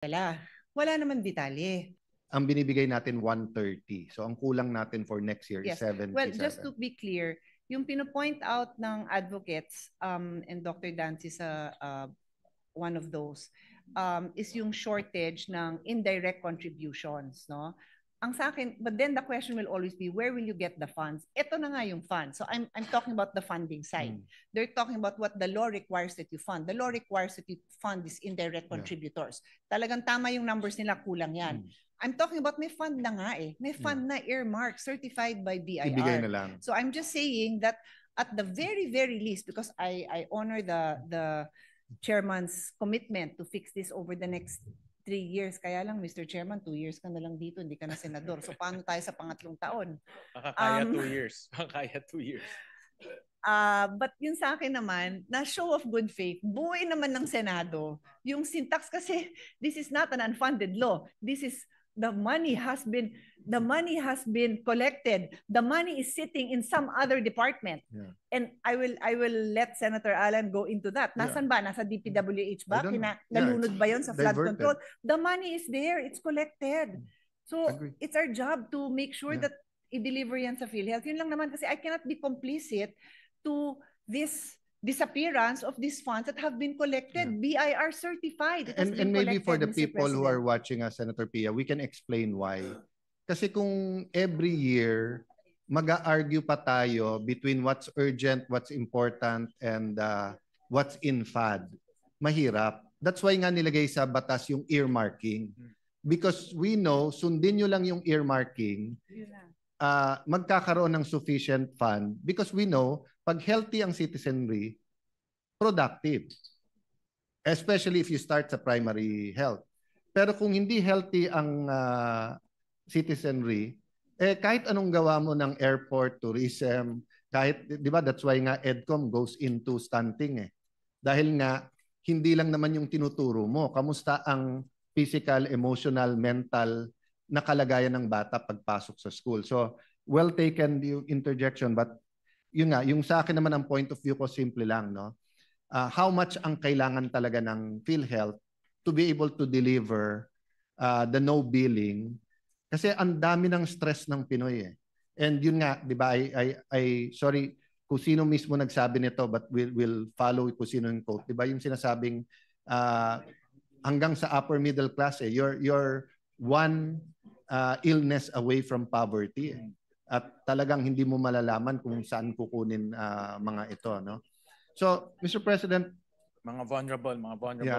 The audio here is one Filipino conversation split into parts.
Wala naman detalye. Ang binibigay natin 130. So ang kulang natin for next year is 77. Well, just to be clear, yung pino-point out ng advocates and Dr. Dancy sa one of those is yung shortage ng indirect contributions, no? Ang sa akin, but then the question will always be, where will you get the funds? Ito na nga yung funds. So I'm talking about the funding side. They're talking about what the law requires that you fund. The law requires that you fund these indirect contributors. Talagang tama yung numbers nila, kulang yan. I'm talking about may fund na nga eh. May fund na earmark, certified by BIR. Ibigay na lang. So I'm just saying that at the very, very least, because I honor the chairman's commitment to fix this over the next 3 years. Kaya lang, Mr. Chairman, 2 years ka na lang dito, hindi ka na senador. So paano tayo sa pangatlong taon? Kaya 2 years. Kaya 2 years. But yun sa akin naman, na show of good faith, buuin naman ng Senado. Yung syntax kasi, this is not an unfunded law. This is the money has been collected. The money is sitting in some other department. Yeah. And I will let Senator Alan go into that. Nasaan ba? Nasa DPWH ba? Nalunod ba yun sa flood control? The money is there. It's collected. So it's our job to make sure that i-deliver yan sa PhilHealth. Yun lang naman kasi I cannot be complicit to this disappearance of these funds that have been collected, BIR certified. And maybe for the people who are watching us, Senator Pia, we can explain why. Kasi kung every year, mag-argue pa tayo between what's urgent, what's important, and what's in FAD, mahirap. That's why nga nilagay sa batas yung earmarking. Because we know, sundin nyo lang yung earmarking, magkakaroon ng sufficient fund because we know pag healthy ang citizenry, productive. Especially if you start sa primary health. Pero kung hindi healthy ang citizenry, kahit anong gawa mo ng airport, tourism, kahit, di ba, that's why nga EDCOM goes into stunting eh. Dahil nga, hindi lang naman yung tinuturo mo. Kamusta ang physical, emotional, mental na kalagayan ng bata pagpasok sa school. So, well taken yung interjection, but yun nga, yung sa akin naman ang point of view ko simple lang, no? How much ang kailangan talaga ng PhilHealth to be able to deliver the no billing kasi ang dami ng stress ng Pinoy eh. And yun nga, di ba, I sorry kung sino mismo nagsabi nito but we'll follow kung sino yung quote. Di ba yung sinasabing hanggang sa upper middle class eh, you're one illness away from poverty eh. At talagang hindi mo malalaman kung saan kukunin mga ito, no? So, Mr. President, mga vulnerable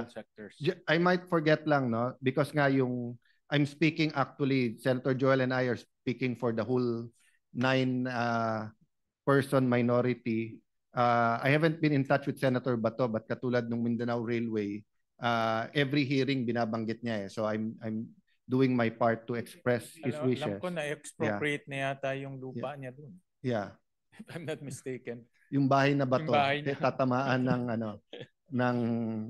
sectors. I might forget lang, no? Because nga yung I'm speaking actually, Senator Joel and I are speaking for the whole 9-person minority. I haven't been in touch with Senator Bato, but katulad ng Mindanao Railway, every hearing binabanggit niya eh. So I'm doing my part to express his wishes. Alam ko na expropriate na yata yung lupa niya dun. Yeah. If I'm not mistaken. Yung bahay na Bato, tatamaan ng ng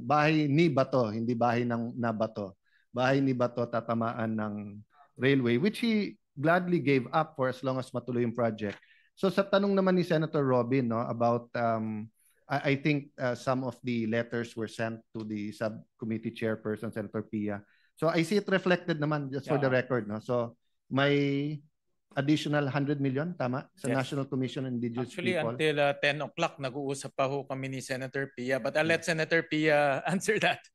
bahay ni Bato, hindi bahay ng na Bato. Bahay ni Bato tatamaan ng railway which he gladly gave up for as long as matuloy yung project. So sa tanong naman ni Senator Robin, no, about I think some of the letters were sent to the subcommittee chairperson, Senator Pia. So I see it reflected naman just for the record, no. So may additional 100 million tama sa National Commission on Indigenous People. Actually until 10 o'clock nag-uusap pa ho kami ni Senator Pia, but I'll let Senator Pia answer that.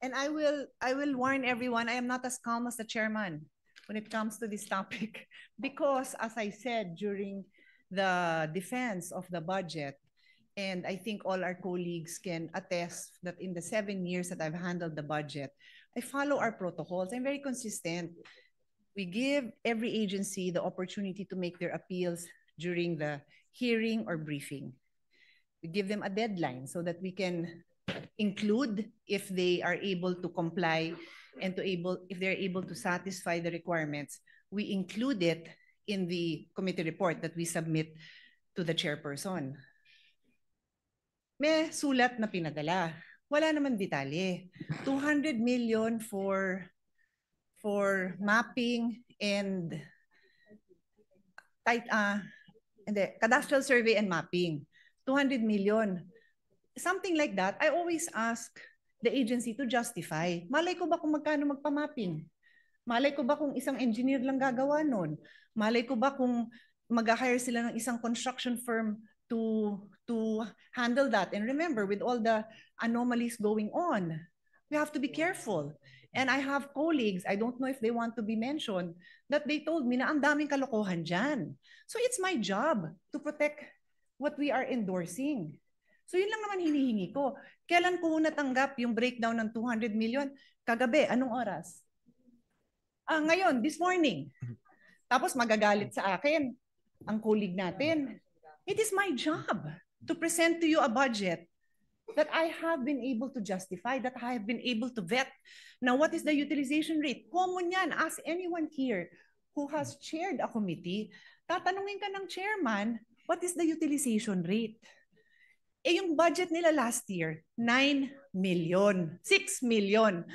And I will warn everyone, I am not as calm as the chairman when it comes to this topic because as I said during the defense of the budget, and I think all our colleagues can attest that in the 7 years that I've handled the budget, I follow our protocols. I'm very consistent. We give every agency the opportunity to make their appeals during the hearing or briefing. We give them a deadline so that we can include if they are able to comply and if they're able to satisfy the requirements, we include it in the committee report that we submit to the chairperson. May sulat na pinadala. Wala naman detalye. 200 million for mapping and cadastral survey and mapping. 200 million. Something like that. I always ask the agency to justify. Malay ko ba kung magkano magpamapping? Malay ko ba kung isang engineer lang gagawa nun? Malay ko ba kung mag-hire sila ng isang construction firm to handle that? And remember, with all the anomalies going on, we have to be careful. And I have colleagues, I don't know if they want to be mentioned, that they told me na ang daming kalokohan dyan. So it's my job to protect what we are endorsing. So yun lang naman hinihingi ko. Kailan ko natanggap yung breakdown ng 200 million? Kagabi, anong oras? Ngayon, this morning. Tapos magagalit sa akin ang colleague natin. It is my job to present to you a budget that I have been able to justify, that I have been able to vet. Now, what is the utilization rate? Common yan. Ask anyone here who has chaired a committee, tatanungin ka ng chairman, what is the utilization rate? Yung budget nila last year, 9 million, 6 million.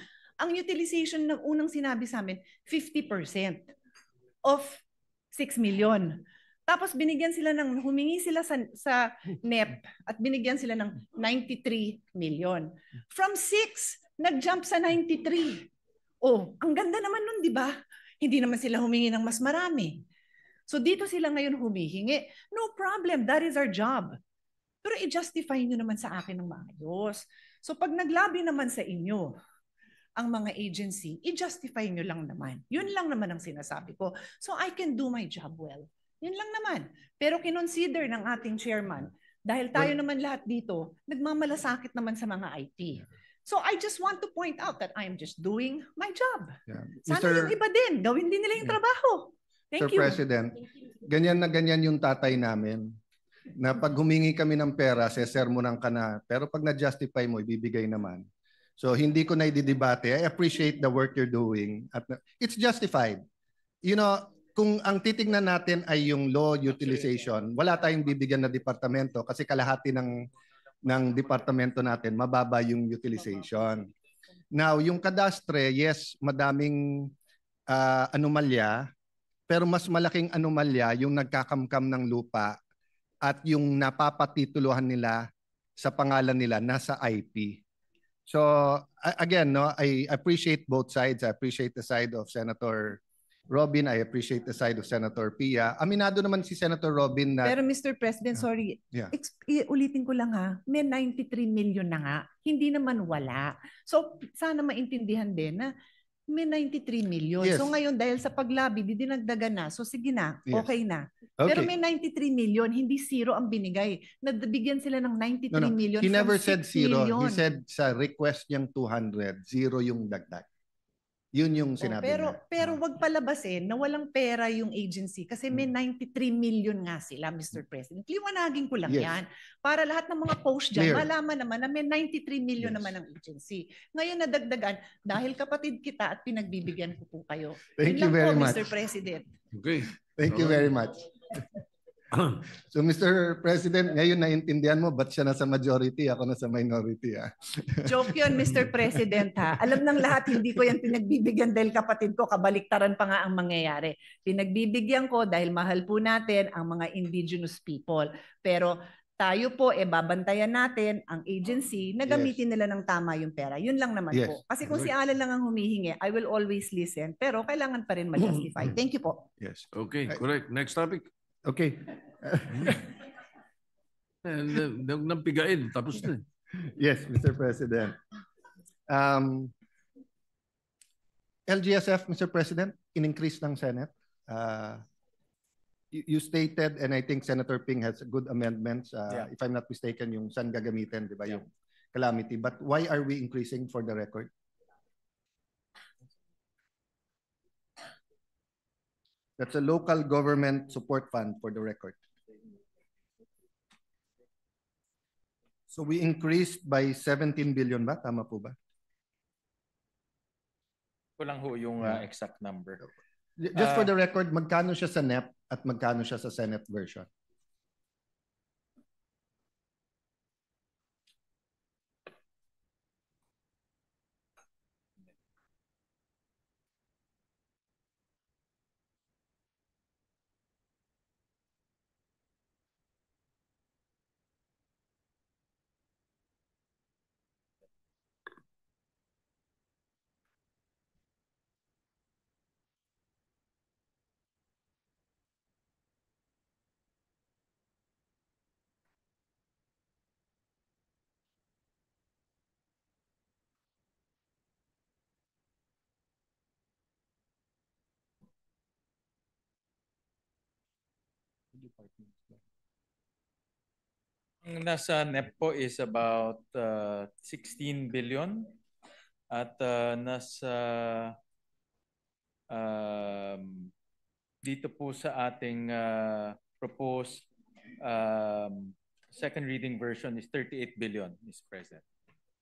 Ang utilization ng unang sinabi sa amin, 50% of 6 million. Tapos humingi sila sa NEP at binigyan sila ng 93 million. From 6, nag-jump sa 93. Oh, ang ganda naman nun, di ba? Hindi naman sila humingi ng mas marami. So dito sila ngayon humihingi. No problem, that is our job. Pero i-justify nyo naman sa akin ng maayos. So pag naglabi naman sa inyo, ang mga agency, i-justify nyo lang naman. Yun lang naman ang sinasabi ko. So I can do my job well. Yun lang naman. Pero kinonsider ng ating chairman, dahil tayo naman lahat dito, nagmamalasakit naman sa mga IT. So I just want to point out that I am just doing my job. Yeah. Sana yung iba din, gawin din nila yung trabaho. Thank you. Mr. President, ganyan na ganyan yung tatay namin. Na pag humingi kami ng pera, sesermonan ka na. Pero pag na-justify mo, ibibigay naman. So hindi ko na ididebate. I appreciate the work you're doing. At it's justified. You know, kung ang titingnan natin ay yung low utilization, wala tayong bibigyan na departamento kasi kalahati ng departamento natin, mababa yung utilization. Now, yung kadastre, yes, madaming anomalya, pero mas malaking anomalya yung nagkakamkam ng lupa at yung napapatituluhan nila sa pangalan nila nasa IP. So again, no, I appreciate both sides. I appreciate the side of Senator Robin. I appreciate the side of Senator Pia. Aminado naman si Senator Robin na... Pero Mr. President, sorry, ulitin ko lang ha, may 93 million na nga. Hindi naman wala. So sana maintindihan din na may 93 million. Yes. So ngayon dahil sa paglabi, dinagdagan na. So sige na, okay na. Okay. Pero may 93 million, hindi zero ang binigay. Nabigyan sila ng 93 million He from never 6 said zero. million. He said sa request niyang 200, zero yung dagdag. Yun yung sinabi niya. Pero wag palabasin na walang pera yung agency kasi may 93 million nga sila, Mr. President. Liwanagin ko lang yan. Para lahat ng mga post dyan, malaman naman na may 93 million naman ang agency. Ngayon nadagdagan dahil kapatid kita at pinagbibigyan ko po kayo. Thank you very much, Mr. President. Okay. Thank you very much. So Mr. President, ngayon naintindihan mo ba't siya nasa majority, ako nasa minority. Joke yun, Mr. President ha. Alam ng lahat, hindi ko yan pinagbibigyan dahil kapatid ko, kabaliktaran pa nga ang mangyayari. Pinagbibigyan ko dahil mahal po natin ang mga indigenous people. Pero tayo po, babantayan natin ang agency na gamitin nila ng tama yung pera. Yun lang naman po. Kasi kung si Alan lang ang humihingi, I will always listen. Pero kailangan pa rin ma-justify. Thank you po. Yes. Okay, correct. Next topic. Okay. Nang pigain, tapos na. Yes, Mr. President. LGSF, Mr. President, in-increase ng Senate. You stated, and I think Senator Ping has good amendments, if I'm not mistaken, yung saan gagamitin, di ba, yung calamity. But why are we increasing for the record? That's a local government support fund for the record. So we increased by 17 billion ba? Tama po ba? Kulang ho yung exact number. Just for the record, magkano siya sa NEP at magkano siya sa Senate version? Ang nasa NEP po is about 16 billion at nasa dito po sa ating proposed second reading version is 38 billion, Mr. President.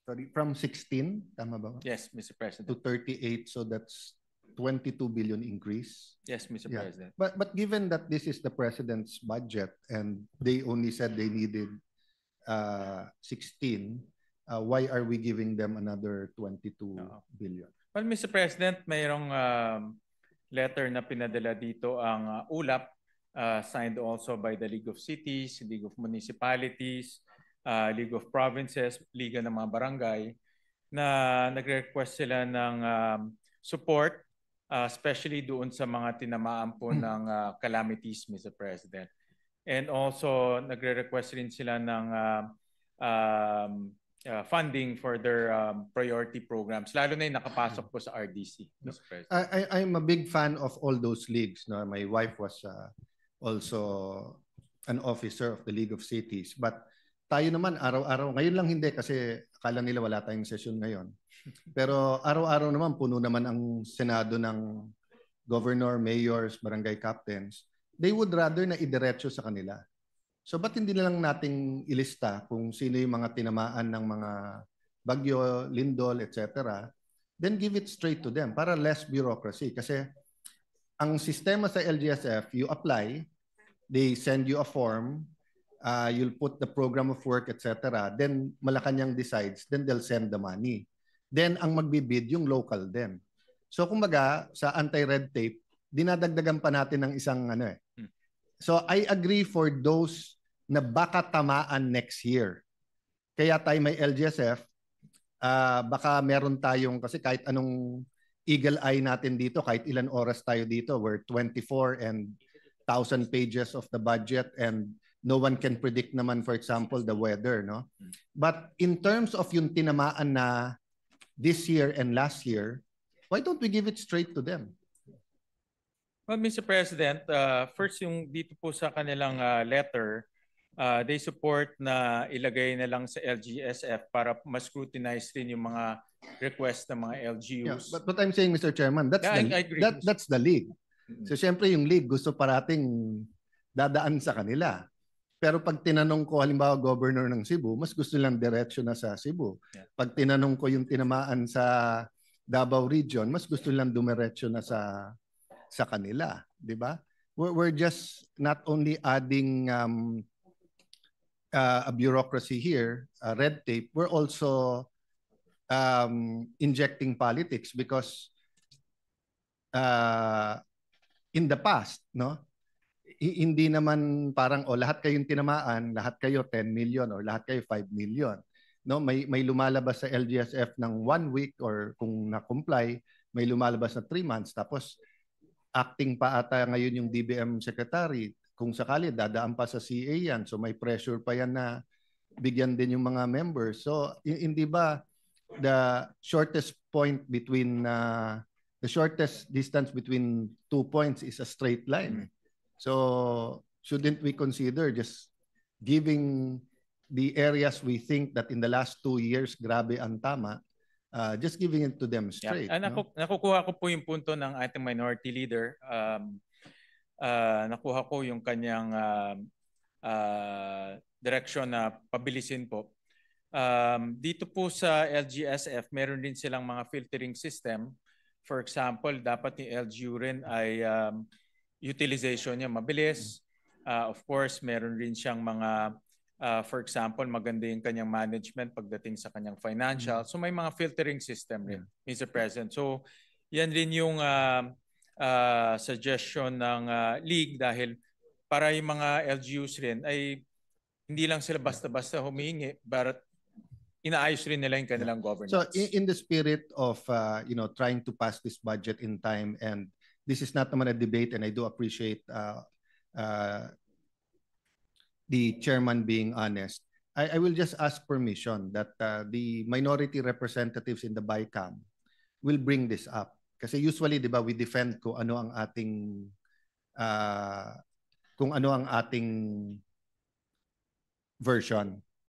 Sorry, from 16, tama ba? Yes, Mr. President. To 38, so that's 22 billion increase. Yes, Mr. Yeah. President. But given that this is the president's budget and they only said they needed 16, why are we giving them another 22 billion? Well, Mr. President, mayroong letter na pinadala dito ang ULAP, signed also by the League of Cities, League of Municipalities, League of Provinces, Liga ng mga Barangay, na nagre-request sila ng support, especially doon sa mga tinamaan po ng calamities, Mr. President. And also, nagre-request rin sila ng funding for their priority programs, lalo na yung nakapasok po sa RDC, Mr. President. I'm a big fan of all those leagues. No? My wife was also an officer of the League of Cities. But tayo naman, araw-araw, ngayon lang hindi kasi akala nila wala tayong session ngayon. Pero araw-araw naman, puno naman ang Senado ng governor, mayors, barangay captains. They would rather na idiretso sa kanila. So ba't hindi na lang nating ilista kung sino yung mga tinamaan ng mga bagyo, lindol, etc. Then give it straight to them para less bureaucracy. Kasi ang sistema sa LGSF, you apply, they send you a form, you'll put the program of work, etc. Then Malacanang decides, then they'll send the money. Then ang magbibid yung local din. So kumbaga sa anti-red tape, dinadagdagan pa natin ng isang ano eh. So I agree for those na baka tamaan next year. Kaya tayo may LGSF, baka meron tayong, kasi kahit anong eagle eye natin dito, kahit ilan oras tayo dito, we're 24 and 1,000 pages of the budget and no one can predict naman, for example, the weather, no? But in terms of yung tinamaan na this year and last year, why don't we give it straight to them? Well, Mr. President, first yung dito po sa kanilang letter, they support na ilagay na lang sa LGSF para mas scrutinize rin yung mga request ng mga LGUs. Yeah, but I'm saying, Mr. Chairman, that's that's the league. So syempre yung league gusto parating dadaan sa kanila. Pero pag tinanong ko halimbawa governor ng Cebu, mas gusto nilang diretso na sa Cebu. Yeah. Pag tinanong ko yung tinamaan sa Davao region, mas gusto nilang dumiretso na sa kanila, di ba? We're just not only adding a bureaucracy here, red tape, we're also injecting politics because in the past, no, hindi naman parang lahat kayong tinamaan, lahat kayo 10 million or lahat kayo 5 million. No, may lumalabas sa LGSF ng 1 week or kung na-comply, may lumalabas na 3 months tapos acting pa ata ngayon yung DBM secretary. Kung sakali dadaan pa sa CA yan, so may pressure pa yan na bigyan din yung mga members. So hindi ba the shortest point between the shortest distance between 2 points is a straight line? So shouldn't we consider just giving the areas we think that in the last 2 years grabe ang tama, just giving it to them straight? Yeah. Nakukuha ko po yung punto ng ating minority leader. Nakuha ko yung kanyang direction na pabilisin po. Dito po sa LGSF, meron din silang mga filtering system. For example, dapat yung LGU rin ay utilization niya mabilis. Of course, meron rin siyang mga for example, maganda yung kanyang management pagdating sa kanyang financial. So may mga filtering system rin, Mr. President. So yan rin yung suggestion ng league dahil para yung mga LGUs rin ay hindi lang sila basta-basta humihingi, but inaayos rin nila yung kanilang governance. So in the spirit of trying to pass this budget in time, and this is not naman a debate, and I do appreciate the chairman being honest, I will just ask permission that the minority representatives in the BICAM will bring this up. Kasi usually, di ba, we defend kung ano ang ating kung ano ang ating version.